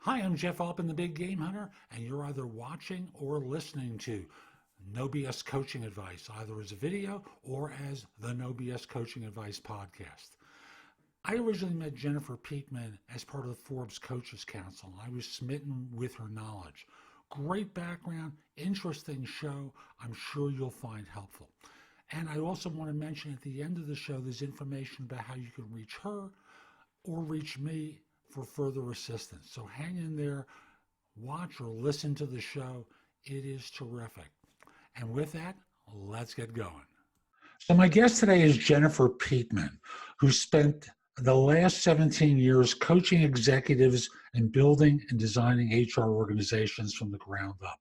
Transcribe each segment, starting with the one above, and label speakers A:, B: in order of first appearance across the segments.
A: Hi, I'm Jeff Altman, the Big Game Hunter, and you're either watching or listening to No BS Coaching Advice, either as a video or as the No BS Coaching Advice podcast. I originally met Jennifer Peatman as part of the Forbes Coaches Council. I was smitten with her knowledge. Great background, interesting show. I'm sure you'll find helpful. And I also want to mention at the end of the show, there's information about how you can reach her or reach me for further assistance. So hang in there, watch or listen to the show. It is terrific. And with that, let's get going. So my guest today is Jennifer Peatman, who spent the last 17 years coaching executives in building and designing HR organizations from the ground up.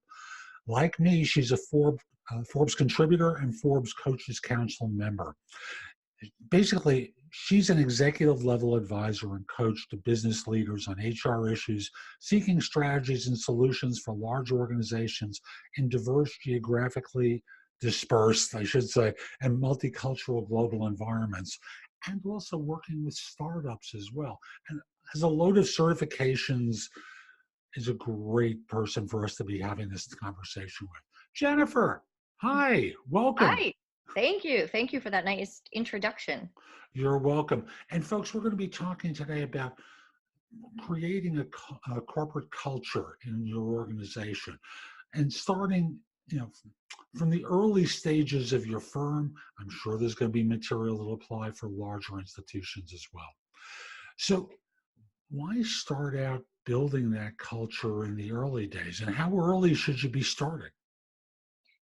A: Like me, she's a Forbes contributor and Forbes Coaches Council member. Basically, she's an executive level advisor and coach to business leaders on HR issues, seeking strategies and solutions for large organizations in diverse, geographically dispersed, I should say, and multicultural global environments, and also working with startups as well. And has a load of certifications, is a great person for us to be having this conversation with. Jennifer, hi, welcome.
B: Hi, thank you. Thank you for that nice introduction.
A: You're welcome. And folks, we're going to be talking today about creating a corporate culture in your organization and starting, from the early stages of your firm. I'm sure there's going to be material that'll apply for larger institutions as well. So why start out building that culture in the early days, and how early should you be starting?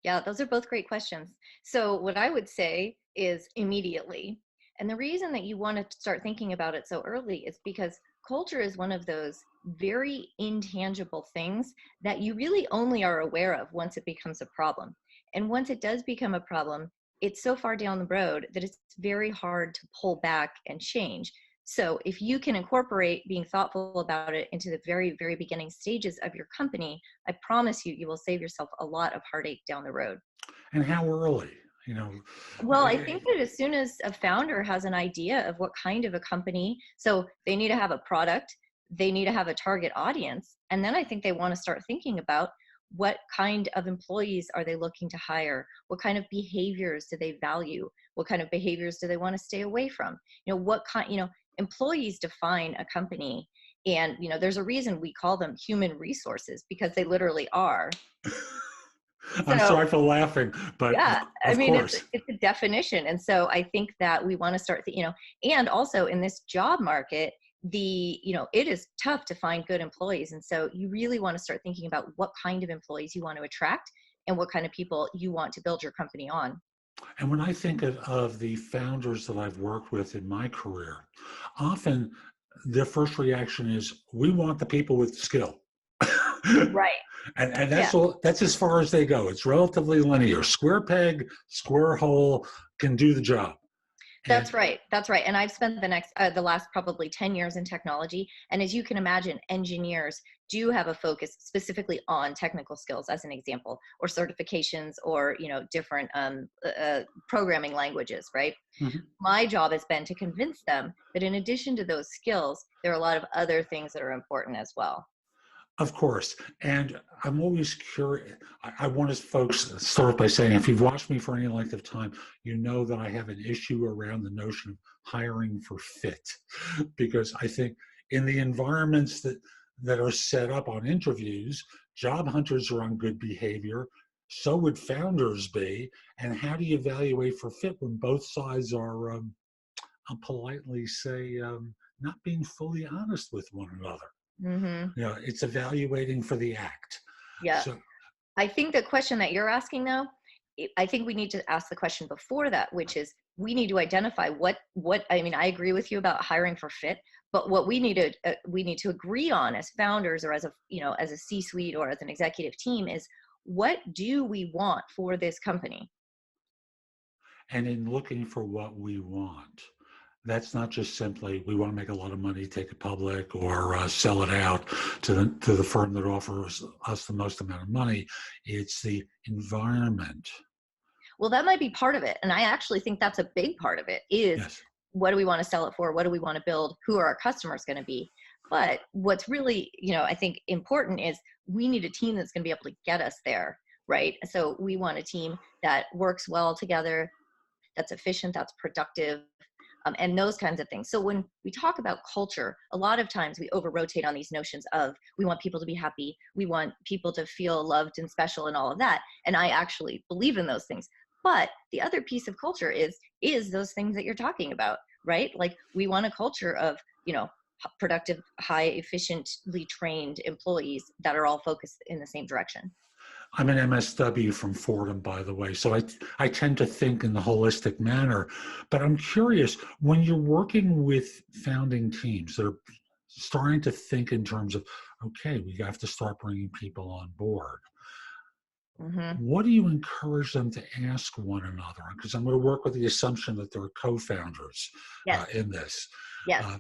B: Yeah, those are both great questions. So what I would say is immediately. And the reason that you want to start thinking about it so early is because culture is one of those very intangible things that you really only are aware of once it becomes a problem. And once it does become a problem, it's so far down the road that it's very hard to pull back and change. So if you can incorporate being thoughtful about it into the very, very beginning stages of your company, I promise you, you will save yourself a lot of heartache down the road.
A: And how early?
B: Well, I think that as soon as a founder has an idea of what kind of a company, so they need to have a product, they need to have a target audience, and then I think they want to start thinking about what kind of employees are they looking to hire? What kind of behaviors do they value? What kind of behaviors do they want to stay away from? Employees define a company, and there's a reason we call them human resources, because they literally are.
A: I'm sorry for laughing, but
B: yeah,
A: of course.
B: It's a definition. And so I think that we want to start, and also in this job market, it is tough to find good employees. And so you really want to start thinking about what kind of employees you want to attract and what kind of people you want to build your company on.
A: And when I think of the founders that I've worked with in my career, often their first reaction is, we want the people with skill.
B: Right.
A: And that's as far as they go. It's relatively linear. Square peg, square hole can do the job.
B: That's right. And I've spent the last probably 10 years in technology. And as you can imagine, engineers do have a focus specifically on technical skills, as an example, or certifications, or, different programming languages, right? Mm-hmm. My job has been to convince them that in addition to those skills, there are a lot of other things that are important as well.
A: Of course. And I'm always curious. I want to folks start by saying, if you've watched me for any length of time, you know that I have an issue around the notion of hiring for fit. Because I think in the environments that are set up on interviews, job hunters are on good behavior. So would founders be. And how do you evaluate for fit when both sides are, I'll politely say, not being fully honest with one another? Mm-hmm. It's evaluating for the act.
B: Yeah. So, I think the question that you're asking, though, I think we need to ask the question before that, which is, we need to identify what I agree with you about hiring for fit, but what we need to agree on as founders, or as a C-suite or as an executive team, is, what do we want for this company?
A: And in looking for what we want, that's not just simply, we want to make a lot of money, take it public, or sell it out to the firm that offers us the most amount of money. It's the environment.
B: Well, that might be part of it. And I actually think that's a big part of it is, yes, what do we want to sell it for? What do we want to build? Who are our customers going to be? But what's really, I think important is we need a team that's going to be able to get us there, right? So we want a team that works well together, that's efficient, that's productive, and those kinds of things. So when we talk about culture, a lot of times we over rotate on these notions of we want people to be happy, we want people to feel loved and special and all of that. And I actually believe in those things. But the other piece of culture is those things that you're talking about, right? Like we want a culture of, productive, high, efficiently trained employees that are all focused in the same direction.
A: I'm an MSW from Fordham, by the way, so I tend to think in the holistic manner. But I'm curious, when you're working with founding teams that are starting to think in terms of, okay, we have to start bringing people on board,
B: Mm-hmm.
A: what do you encourage them to ask one another? Because I'm going to work with the assumption that there are co-founders
B: Yes.
A: in this.
B: Yes.
A: Uh,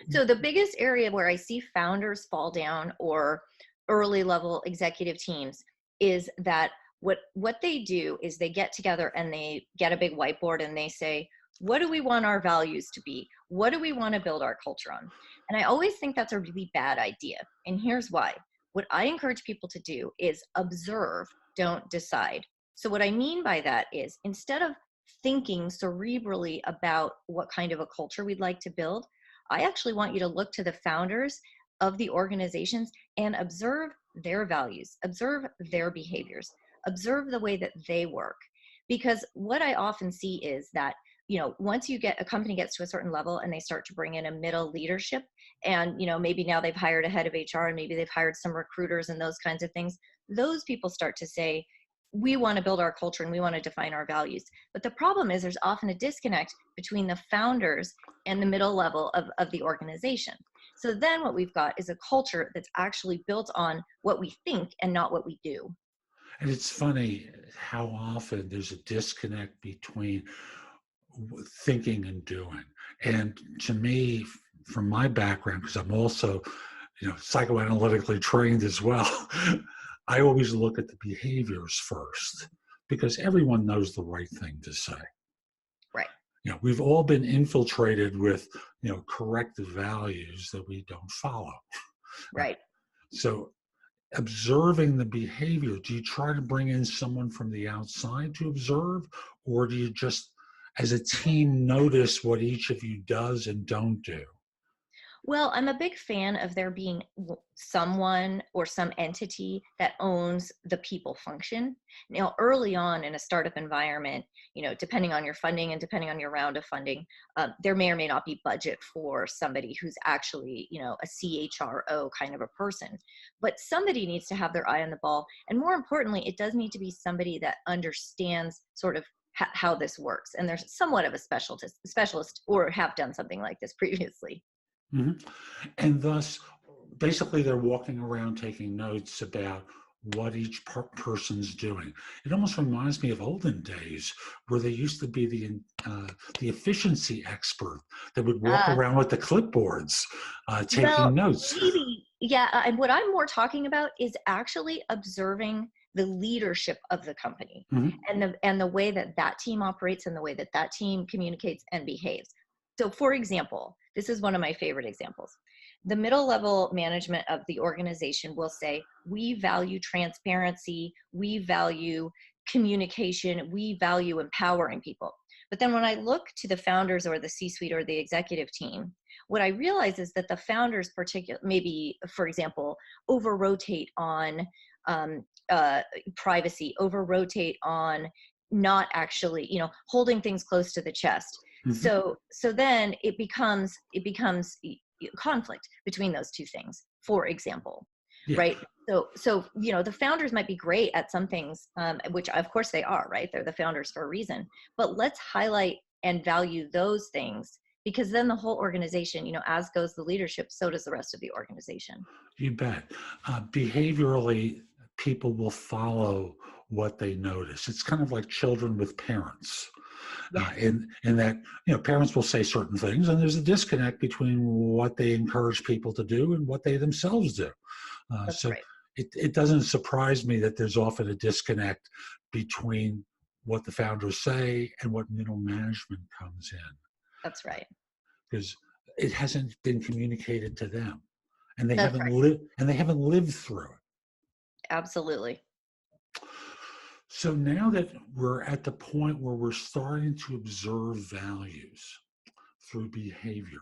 B: So the biggest area where I see founders fall down or early level executive teams is that what they do is they get together and they get a big whiteboard and they say, what do we want our values to be? What do we want to build our culture on? And I always think that's a really bad idea. And here's why. What I encourage people to do is observe, don't decide. So what I mean by that is instead of thinking cerebrally about what kind of a culture we'd like to build, I actually want you to look to the founders of the organizations and observe their values, observe their behaviors, observe the way that they work. Because what I often see is that, once a company gets to a certain level and they start to bring in a middle leadership, and, maybe now they've hired a head of HR and maybe they've hired some recruiters and those kinds of things, those people start to say, we want to build our culture and we want to define our values. But the problem is there's often a disconnect between the founders and the middle level of the organization. So then what we've got is a culture that's actually built on what we think and not what we do.
A: and it's funny how often there's a disconnect between thinking and doing. And to me, from my background, because I'm also, psychoanalytically trained as well, I always look at the behaviors first because everyone knows the right thing to say.
B: Right.
A: We've all been infiltrated with, corrective values that we don't follow.
B: Right.
A: So observing the behavior, do you try to bring in someone from the outside to observe, or do you just as a team notice what each of you does and don't do?
B: Well, I'm a big fan of there being someone or some entity that owns the people function. Now, early on in a startup environment, depending on your funding and depending on your round of funding, there may or may not be budget for somebody who's actually, a CHRO kind of a person. But somebody needs to have their eye on the ball. And more importantly, it does need to be somebody that understands sort of how this works. And there's somewhat of a specialist or have done something like this previously.
A: Hmm. And thus, basically, they're walking around taking notes about what each person's doing. It almost reminds me of olden days where there used to be the efficiency expert that would walk
B: Uh,
A: around with the clipboards,
B: Well,
A: taking notes.
B: maybe, yeah. And what I'm more talking about is actually observing the leadership of the company
A: Mhm.
B: and the way that that team operates and the way that that team communicates and behaves. So, for example, this is one of my favorite examples. The middle level management of the organization will say, we value transparency, we value communication, we value empowering people. But then when I look to the founders or the C-suite or the executive team, what I realize is that the founders, maybe, for example, over rotate on um, privacy, over rotate on not actually, holding things close to the chest.
A: Mhm.
B: So then it becomes conflict between those two things, for example,
A: Yeah.
B: right? So the founders might be great at some things, which of course they are, right? They're the founders for a reason. But let's highlight and value those things, because then the whole organization, as goes the leadership, so does the rest of the organization.
A: You bet. Behaviorally, people will follow what they notice. It's kind of like children with parents.
B: Yes,
A: In that, parents will say certain things, and there's a disconnect between what they encourage people to do and what they themselves do.
B: that's
A: So
B: right.
A: it doesn't surprise me that there's often a disconnect between what the founders say and what middle management comes in,
B: That's right.
A: because it hasn't been communicated to them. and they
B: That's
A: haven't
B: right.
A: lived through it.
B: Absolutely.
A: So now that we're at the point where we're starting to observe values through behavior,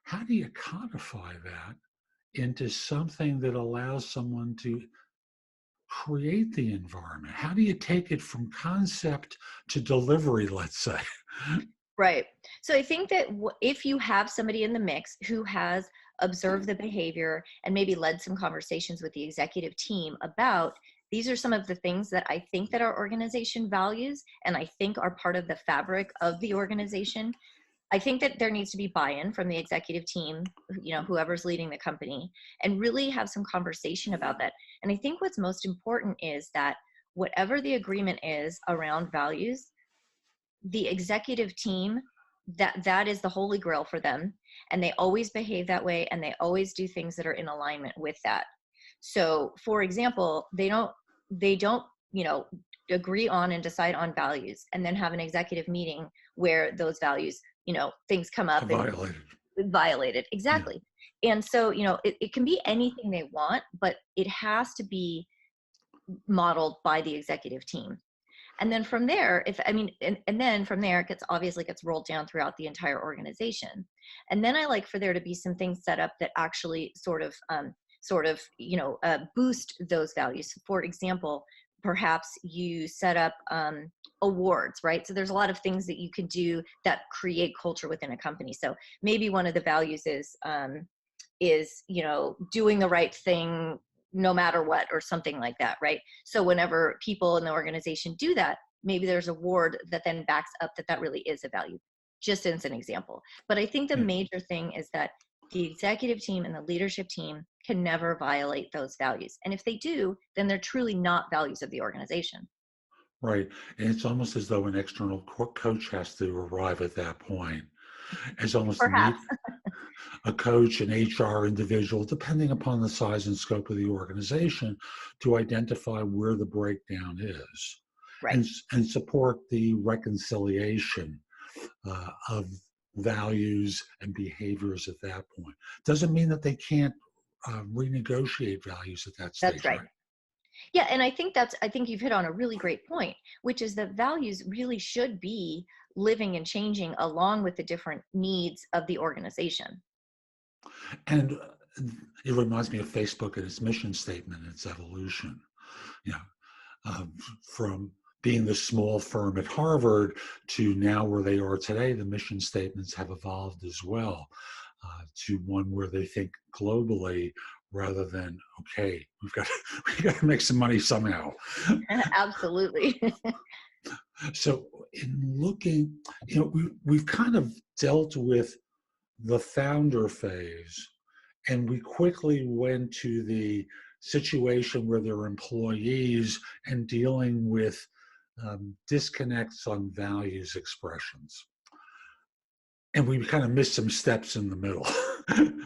A: how do you codify that into something that allows someone to create the environment? How do you take it from concept to delivery, let's say?
B: Right. So I think that if you have somebody in the mix who has observed the behavior and maybe led some conversations with the executive team about these are some of the things that I think that our organization values and I think are part of the fabric of the organization, I think that there needs to be buy-in from the executive team, whoever's leading the company, and really have some conversation about that. And I think what's most important is that whatever the agreement is around values, the executive team, that is the holy grail for them, and they always behave that way, and they always do things that are in alignment with that. So for example, they don't agree on and decide on values and then have an executive meeting where those values, things come up and
A: Violated.
B: violated.
A: Yeah.
B: Exactly. And so it can be anything they want, but it has to be modeled by the executive team. And then from there, and then from there, it gets rolled down throughout the entire organization. And then I like for there to be some things set up that actually boost those values. For example, perhaps you set up awards, right? So there's a lot of things that you can do that create culture within a company. So maybe one of the values is doing the right thing no matter what, or something like that, right? So whenever people in the organization do that, maybe there's a award that then backs up that really is a value, just as an example. But I think the
A: Yeah.
B: major thing is that the executive team and the leadership team can never violate those values. And if they do, then they're truly not values of the organization.
A: Right. And it's almost as though an external coach has to arrive at that point. It's almost need
B: Perhaps.
A: a coach, an HR individual, depending upon the size and scope of the organization, to identify where the breakdown is
B: Right.
A: and support the reconciliation of values and behaviors at that point. Doesn't mean that they can't renegotiate values at that
B: That's
A: stage,
B: right.
A: right?
B: Yeah, and I think you've hit on a really great point, which is that values really should be living and changing along with the different needs of the organization.
A: And it reminds me of Facebook and its mission statement, its evolution. You know, from being the small firm at Harvard to now where they are today, the mission statements have evolved as well to one where they think globally rather than, okay, we got to make some money somehow.
B: Absolutely.
A: So in looking, we've kind of dealt with the founder phase, and we quickly went to the situation where there are employees and dealing with disconnects on values expressions. And we kind of missed some steps in the middle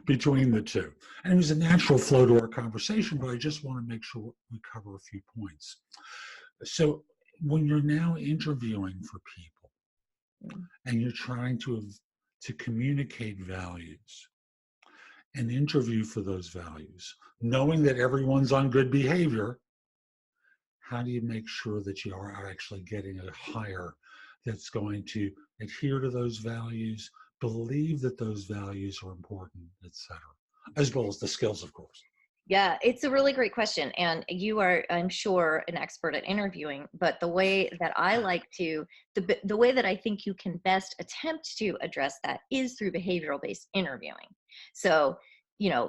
A: between the two. And it was a natural flow to our conversation, but I just want to make sure we cover a few points. So when you're now interviewing for people and you're trying to communicate values and interview for those values, knowing that everyone's on good behavior, how do you make sure that you are actually getting a hire that's going to adhere to those values, believe that those values are important, et cetera, as well as the skills, of course?
B: Yeah, it's a really great question. And you are, I'm sure, an expert at interviewing, but the way that I like to, the way that I think you can best attempt to address that is through behavioral based interviewing. So,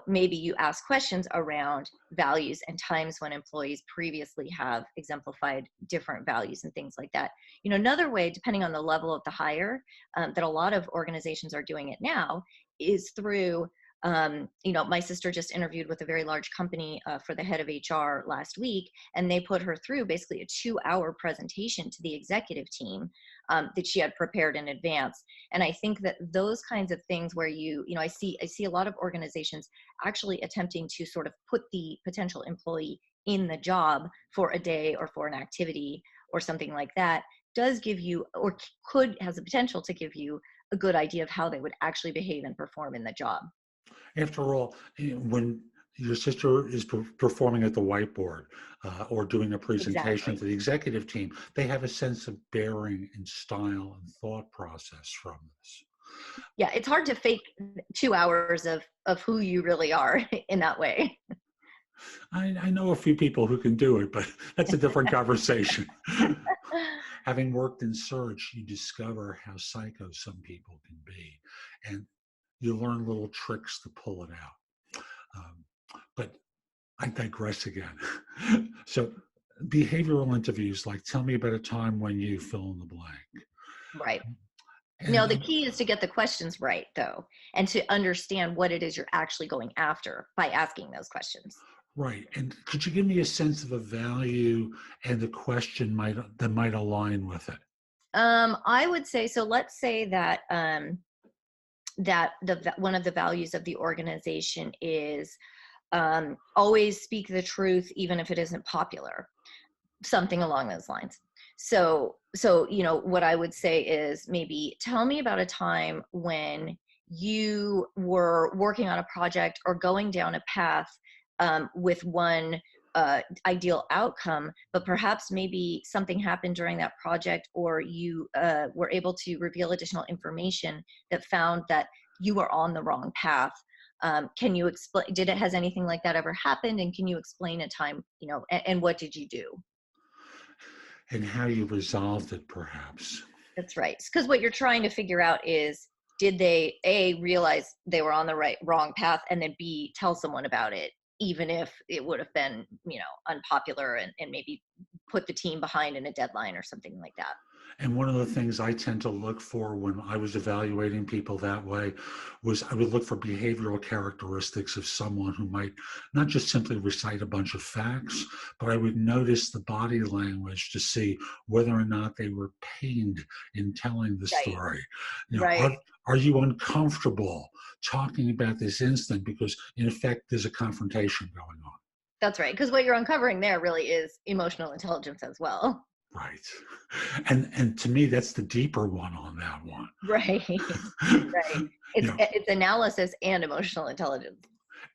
B: maybe you ask questions around values and times when employees previously have exemplified different values and things like that. Another way, depending on the level of the hire, that a lot of organizations are doing it now is through my sister just interviewed with a very large company for the head of HR last week, and they put her through basically a 2-hour presentation to the executive team that she had prepared in advance. And I think that those kinds of things where I see a lot of organizations actually attempting to sort of put the potential employee in the job for a day or for an activity or something like that does give you, or has the potential to give you, a good idea of how they would actually behave and perform in the job.
A: After all, when your sister is performing at the whiteboard or doing a presentation
B: Exactly.
A: to the executive team, they have a sense of bearing and style and thought process from this.
B: Yeah, it's hard to fake 2 hours of who you really are in that way.
A: I know a few people who can do it, but that's a different conversation. Having worked in search, you discover how psycho some people can be, and you learn little tricks to pull it out. But I digress again. So, behavioral interviews, like tell me about a time when you fill in the blank.
B: Right.
A: And
B: No, the key is to get the questions right, though, and to understand what it is you're actually going after by asking those questions.
A: right. And could you give me a sense of a value and the question that might align with it?
B: I would say so. Let's say that one of the values of the organization is always speak the truth, even if it isn't popular. Something along those lines. So what I would say is maybe tell me about a time when you were working on a project or going down a path with one ideal outcome, but perhaps maybe something happened during that project, or you were able to reveal additional information that found that you were on the wrong path. Can you explain, has anything like that ever happened? And can you explain a time, and what did you do?
A: And how you resolved it, perhaps.
B: That's right. Because what you're trying to figure out is, did they A, realize they were on the wrong path, and then B, tell someone about it, even if it would have been, unpopular, and maybe put the team behind in a deadline or something like that.
A: And one of the things I tend to look for when I was evaluating people that way was I would look for behavioral characteristics of someone who might not just simply recite a bunch of facts, but I would notice the body language to see whether or not they were pained in telling the
B: Right.
A: story.
B: Right.
A: Are you uncomfortable talking about this incident because in effect there's a confrontation going on?
B: That's right. Because what you're uncovering there really is emotional intelligence as well.
A: Right. And to me, that's the deeper one on that one.
B: Right. Right.
A: you
B: It's
A: know,
B: it's analysis and emotional intelligence.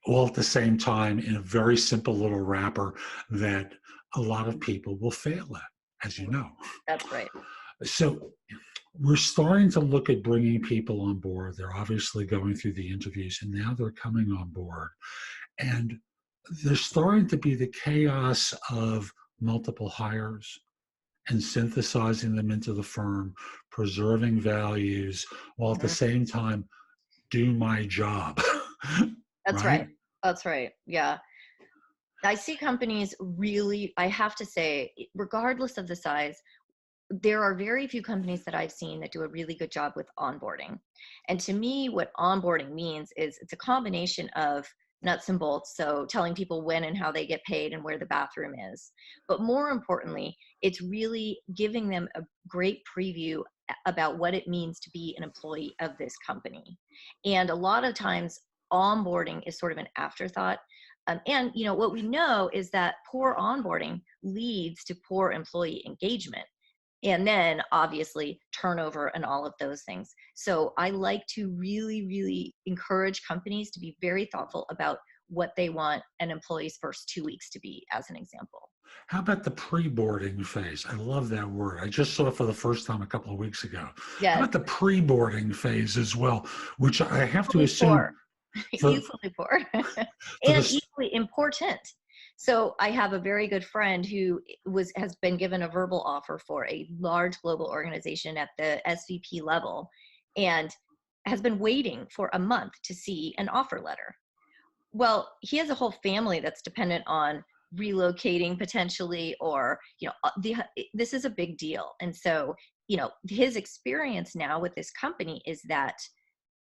A: all at the same time in a very simple little wrapper that a lot of people will fail at, as you know.
B: That's right.
A: So we're starting to look at bringing people on board. They're obviously going through the interviews and now they're coming on board. And there's starting to be the chaos of multiple hires and synthesizing them into the firm, preserving values, while at the
B: Mhm.
A: same time, do my job.
B: That's
A: Right?
B: right. That's right. Yeah. I see companies really, I have to say, regardless of the size, there are very few companies that I've seen that do a really good job with onboarding. And to me, what onboarding means is it's a combination of nuts and bolts. So telling people when and how they get paid and where the bathroom is. But more importantly, it's really giving them a great preview about what it means to be an employee of this company. And a lot of times, onboarding is sort of an afterthought. And what we know is that poor onboarding leads to poor employee engagement, and then obviously turnover and all of those things. So I like to really, really encourage companies to be very thoughtful about what they want an employee's first 2 weeks to be, as an example.
A: How about the pre-boarding phase? I love that word. I just saw it for the first time a couple of weeks ago. How
B: Yes,
A: about the pre-boarding phase as well, which I have to
B: equally poor,
A: assume for,
B: equally poor,
A: for
B: and
A: this.
B: equally important. So I have a very good friend who has been given a verbal offer for a large global organization at the SVP level, and has been waiting for a month to see an offer letter. Well, he has a whole family that's dependent on relocating potentially, or this is a big deal. And so his experience now with this company is that,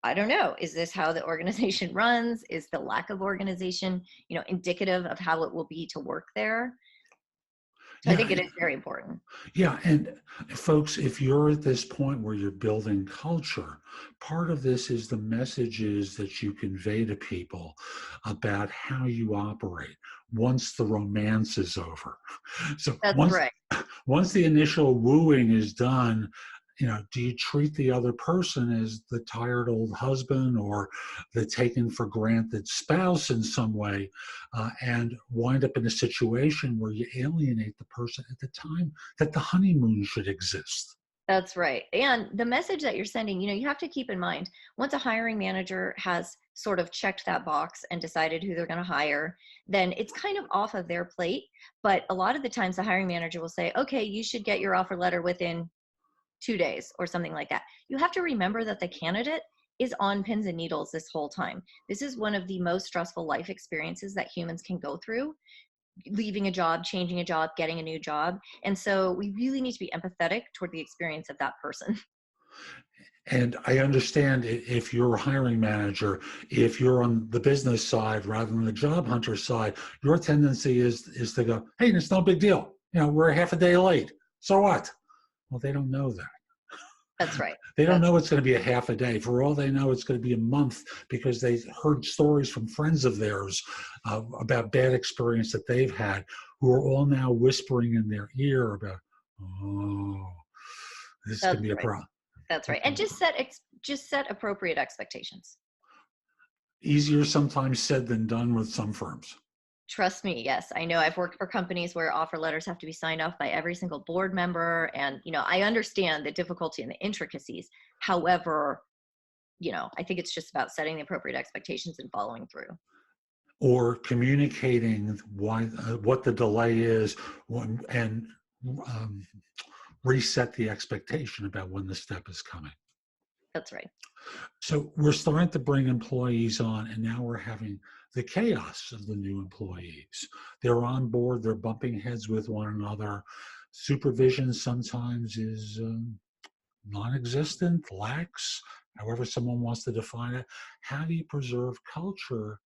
B: I don't know, is this how the organization runs? Is the lack of organization indicative of how it will be to work there? So I think
A: Yeah,
B: it is very important.
A: yeah, and folks, if you're at this point where you're building culture, part of this is the messages that you convey to people about how you operate once the romance is over. So
B: That's
A: once
B: right.
A: once the initial wooing is done, do you treat the other person as the tired old husband or the taken for granted spouse in some way, and wind up in a situation where you alienate the person at the time that the honeymoon should exist?
B: That's right. And the message that you're sending, you have to keep in mind, once a hiring manager has sort of checked that box and decided who they're going to hire, then it's kind of off of their plate. But a lot of the times the hiring manager will say, okay, you should get your offer letter within 2 days or something like that. You have to remember that the candidate is on pins and needles this whole time. This is one of the most stressful life experiences that humans can go through, leaving a job, changing a job, getting a new job. And so we really need to be empathetic toward the experience of that person.
A: And I understand if you're a hiring manager, if you're on the business side rather than the job hunter side, your tendency is to go, hey, it's no big deal. We're half a day late. So what? Well, they don't know that.
B: That's right.
A: They don't know it's going to be a half a day. For all they know, it's going to be a month because they heard stories from friends of theirs about bad experience that they've had, who are all now whispering in their ear about, oh, this
B: That's
A: could be a
B: right.
A: problem.
B: That's right. And just set appropriate expectations.
A: Easier sometimes said than done with some firms.
B: Trust me, yes. I know I've worked for companies where offer letters have to be signed off by every single board member. And, I understand the difficulty and the intricacies. However, I think it's just about setting the appropriate expectations and following through.
A: Or communicating what the delay is, and reset the expectation about when the step is coming.
B: That's right.
A: So we're starting to bring employees on, and now we're having the chaos of the new employees. They're on board, they're bumping heads with one another. Supervision sometimes is non-existent, lax, however someone wants to define it. How do you preserve culture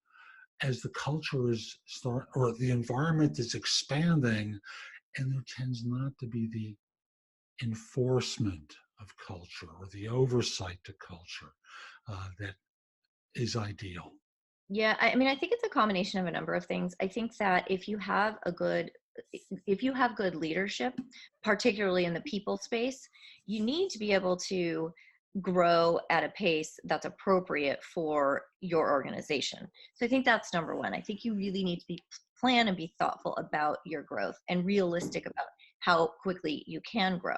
A: as the culture is or the environment is expanding, and there tends not to be the enforcement of culture or the oversight to culture that is ideal?
B: Yeah, I think it's a combination of a number of things. I think that if you have good leadership, particularly in the people space, you need to be able to grow at a pace that's appropriate for your organization. So I think that's number one. I think you really need to plan and be thoughtful about your growth and realistic about how quickly you can grow.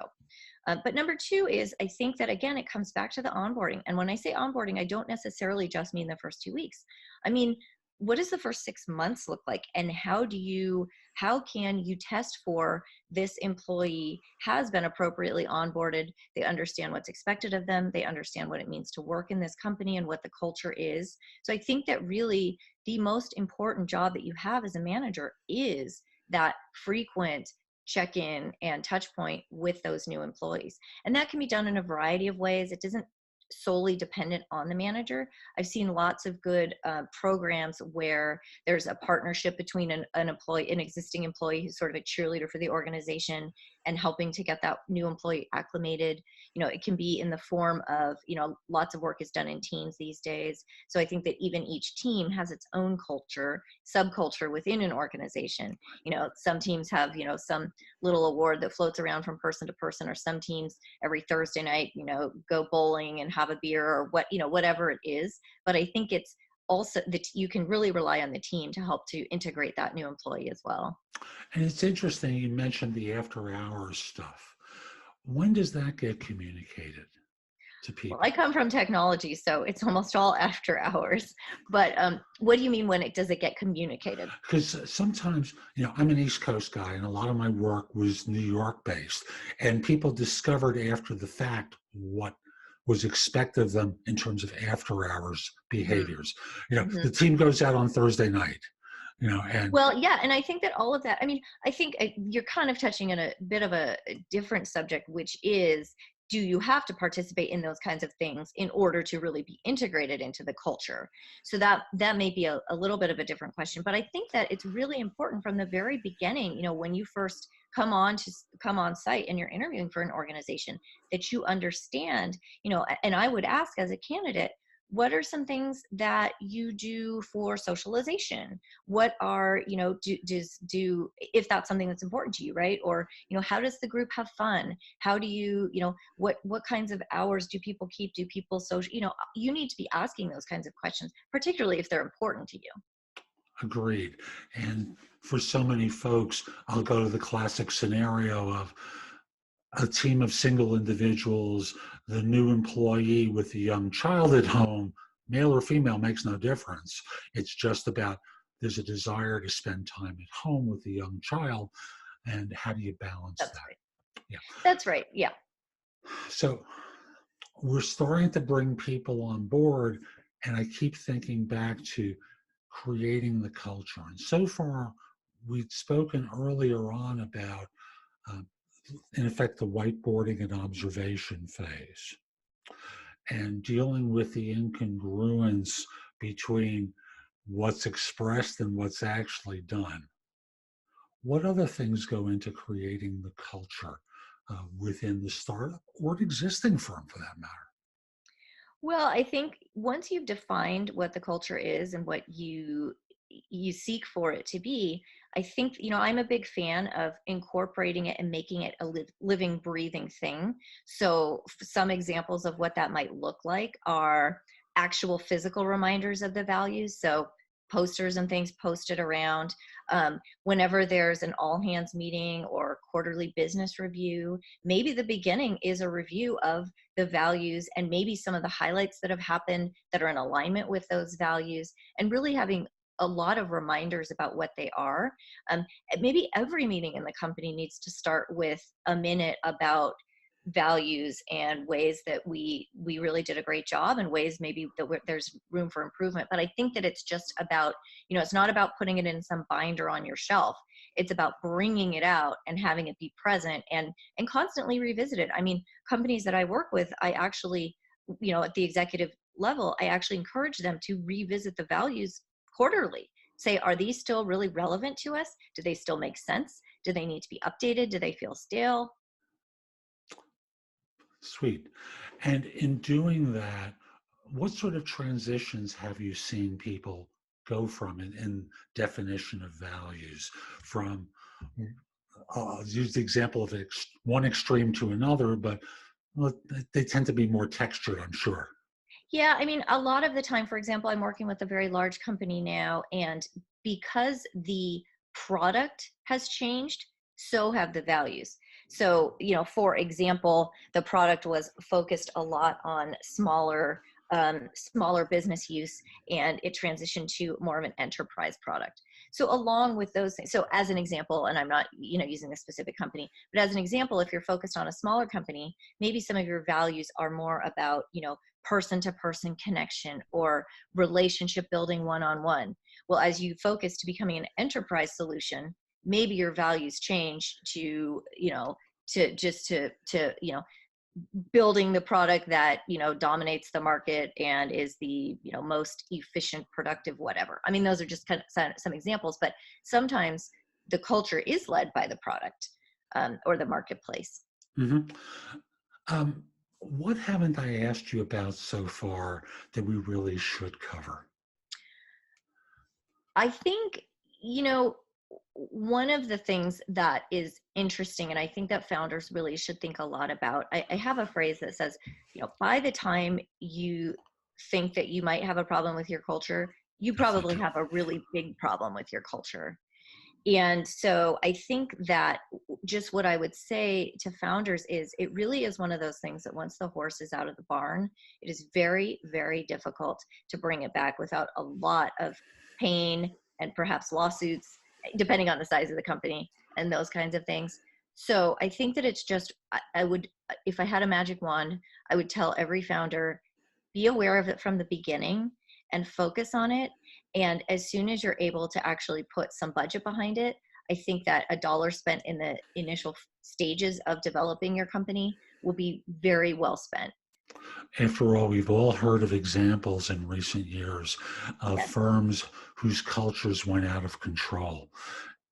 B: But number two is, I think that, again, it comes back to the onboarding. And when I say onboarding, I don't necessarily just mean the first 2 weeks. I mean, what does the first 6 months look like? And how can you test for this employee has been appropriately onboarded? They understand what's expected of them. They understand what it means to work in this company and what the culture is. So I think that really the most important job that you have as a manager is that frequent check-in and touch point with those new employees. And that can be done in a variety of ways. It doesn't solely dependent on the manager. I've seen lots of good programs where there's a partnership between an existing employee who's sort of a cheerleader for the organization and helping to get that new employee acclimated. It can be in the form of, lots of work is done in teams these days. So I think that even each team has its own culture, subculture within an organization. Some teams have, some little award that floats around from person to person, or some teams every Thursday night, go bowling and have a beer, or whatever it is. But I think it's also that you can really rely on the team to help to integrate that new employee as well.
A: And it's interesting you mentioned the after hours stuff. When does that get communicated to people?
B: Well, I come from technology, so it's almost all after hours. But what do you mean does it get communicated?
A: Because sometimes, I'm an East Coast guy, and a lot of my work was New York based, and people discovered after the fact what was expected of them in terms of after hours behaviors.
B: Mm-hmm.
A: The team goes out on Thursday night, and
B: well, yeah, and I think that all of that, I think you're kind of touching on a bit of a different subject, which is, do you have to participate in those kinds of things in order to really be integrated into the culture? So that may be a little bit of a different question, but I think that it's really important from the very beginning, when you first come on site and you're interviewing for an organization, that you understand, and I would ask as a candidate, what are some things that you do for socialization? What are, do if that's something that's important to you, right? Or, how does the group have fun? How do you, what kinds of hours do people keep? Do people social, you need to be asking those kinds of questions, particularly if they're important to you.
A: Agreed. And for so many folks, I'll go to the classic scenario of a team of single individuals, the new employee with a young child at home, male or female makes no difference. It's just about there's a desire to spend time at home with a young child, and how do you balance
B: That's right.
A: that? Yeah.
B: That's right. Yeah.
A: So we're starting to bring people on board, and I keep thinking back to creating the culture. And so far, we'd spoken earlier on about, uh, in effect, the whiteboarding and observation phase, and dealing with the incongruence between what's expressed and what's actually done. What other things go into creating the culture within the startup or an existing firm for that matter?
B: Well, I think once you've defined what the culture is and what you seek for it to be, I think, I'm a big fan of incorporating it and making it a living, breathing thing. So some examples of what that might look like are actual physical reminders of the values. So posters and things posted around. Whenever there's an all hands meeting or quarterly business review, maybe the beginning is a review of the values and maybe some of the highlights that have happened that are in alignment with those values, and really having a lot of reminders about what they are. Maybe every meeting in the company needs to start with a minute about values and ways that we really did a great job, and ways maybe that there's room for improvement. But I think that it's just about, it's not about putting it in some binder on your shelf. It's about bringing it out and having it be present and constantly revisit it. I mean, companies that I work with, I actually, at the executive level, I actually encourage them to revisit the values quarterly. Say, are these still really relevant to us? Do they still make sense? Do they need to be updated? Do they feel stale?
A: Sweet. And in doing that, what sort of transitions have you seen people go from in definition of values? From, I'll use the example of one extreme to another, but well, they tend to be more textured, I'm sure.
B: Yeah, I mean, a lot of the time, for example, I'm working with a very large company now, and because the product has changed, so have the values. So, for example, the product was focused a lot on smaller business use, and it transitioned to more of an enterprise product. So along with those things, so as an example, and I'm not, using a specific company, but as an example, if you're focused on a smaller company, maybe some of your values are more about, person to person connection or relationship building one-on-one. Well, as you focus to becoming an enterprise solution, maybe your values change to, building the product that, dominates the market and is the, most efficient, productive, whatever. I mean, those are just kind of some examples, but sometimes the culture is led by the product, or the marketplace.
A: Mm-hmm. What haven't I asked you about so far that we really should cover?
B: I think, you know, one of the things that is interesting, and I think that founders really should think a lot about, I have a phrase that says, by the time you think that you might have a problem with your culture, you
A: Yes, I
B: probably
A: do.
B: have a really big problem with your culture. And so I think that just what I would say to founders is it really is one of those things that once the horse is out of the barn, it is very, very difficult to bring it back without a lot of pain and perhaps lawsuits, depending on the size of the company and those kinds of things. So I think that it's just, I would, if I had a magic wand, I would tell every founder, be aware of it from the beginning and focus on it. And as soon as you're able to actually put some budget behind it, I think that a dollar spent in the initial stages of developing your company will be very well spent.
A: After all, we've all heard of examples in recent years of
B: Yes,
A: firms whose cultures went out of control.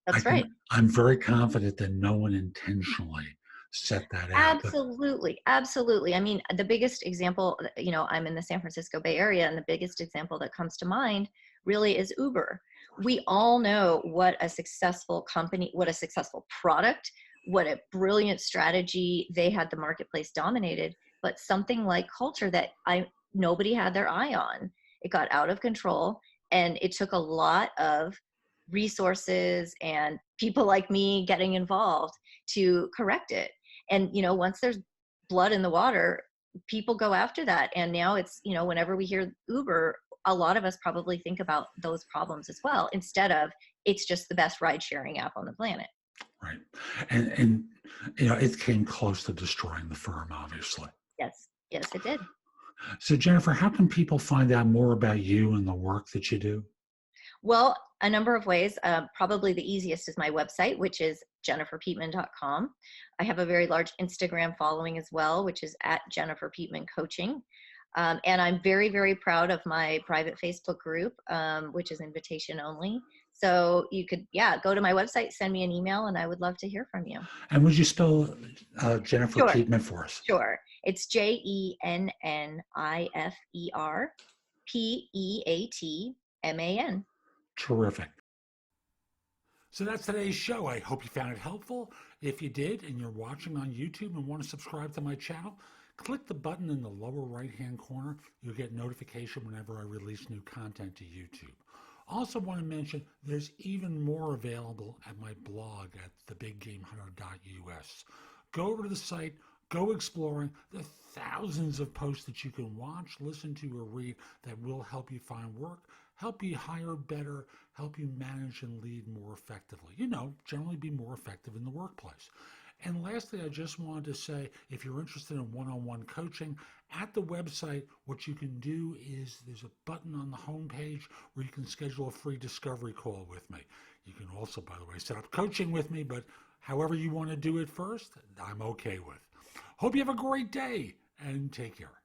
B: that's right.
A: I'm very confident that no one intentionally set that out.
B: Absolutely. Absolutely. I mean, the biggest example, I'm in the San Francisco Bay Area, and the biggest example that comes to mind really is Uber. We all know what a successful company, what a successful product, what a brilliant strategy they had the marketplace dominated, but something like culture that nobody had their eye on. It got out of control, and it took a lot of resources and people like me getting involved to correct it. And once there's blood in the water, people go after that. And now it's, whenever we hear Uber, a lot of us probably think about those problems as well, instead of it's just the best ride sharing app on the planet.
A: Right. And it came close to destroying the firm, obviously.
B: Yes it did.
A: So Jennifer, how can people find out more about you and the work that you do?
B: Well, a number of ways. Probably the easiest is my website, which is jenniferpeatman.com. I have a very large Instagram following as well, which is at Jennifer Peatman Coaching. And I'm very, very proud of my private Facebook group, which is invitation only. So you could, go to my website, send me an email, and I would love to hear from you.
A: And would you spell Jennifer
B: Sure.
A: Peatman for us?
B: Sure. It's JenniferPeatman.
A: Terrific. So that's today's show. I hope you found it helpful. If you did, and you're watching on YouTube and want to subscribe to my channel, click the button in the lower right-hand corner. You'll get notification whenever I release new content to YouTube. Also want to mention there's even more available at my blog at thebiggamehunter.us. Go over to the site, go exploring. There are thousands of posts that you can watch, listen to, or read that will help you find work, help you hire better, help you manage and lead more effectively. Generally be more effective in the workplace. And lastly, I just wanted to say, if you're interested in one-on-one coaching, at the website, what you can do is there's a button on the homepage where you can schedule a free discovery call with me. You can also, by the way, set up coaching with me, but however you want to do it first, I'm okay with. Hope you have a great day and take care.